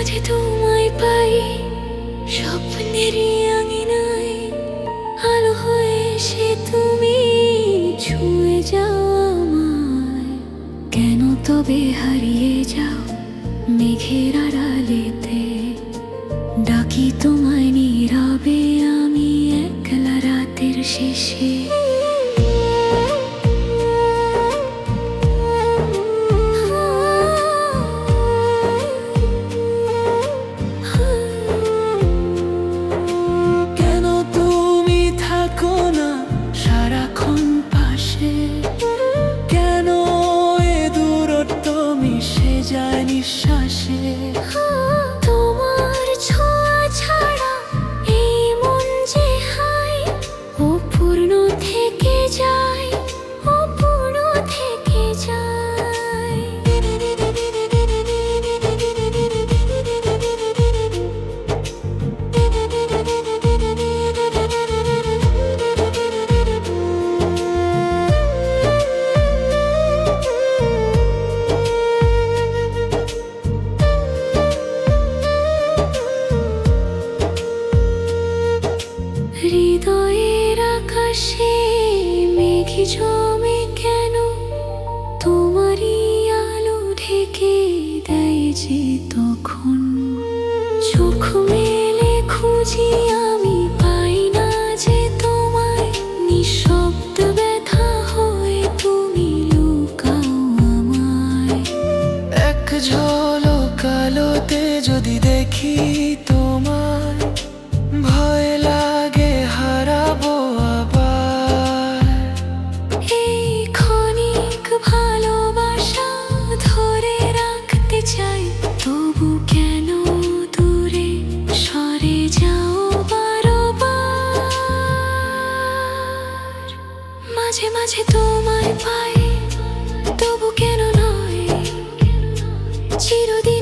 মাঝে তোমায় পাই, স্বপ্নেরই আঙিনায় আলো হয়ে এসে তুমি ছুঁয়ে যাও আমায়। কেন তবে হারিয়ে যাও মেঘের আড়ালেতে? ডাকি তোমায় নীরবে আমি একলা রাতের শেষে। কেন তুমি থাকো না সারাক্ষণ পাশে? কেন এ দূরত্ব মিশে যায় নিঃশ্বাসে? তোমার ছোঁয়া ছাড়া এই মন যে হায় অপূর্ণ থেকে যায়, অপূর্ণ থেকে যায়। হৃদয়ের আকাশে মেঘ জমে কেন? তোমারই আলো ঢেকে দেয় যে তখন। চোখ মেলে খুঁজি আমি পাই না যে তোমায়, নিঃশব্দ ব্যথা হয়ে তুমি লুকাও আমায়। এক ঝলক আলোতে যদি দেখি তোমায়, ভয় লাগে হারাবো আবার। এই ক্ষণিক ভালোবাসা ধরে রাখতে চাই, তবু কেন দূরে সরে যাও বারবার। মাঝে মাঝে তোমায় পাই, তবু কেন নয় চিরদিন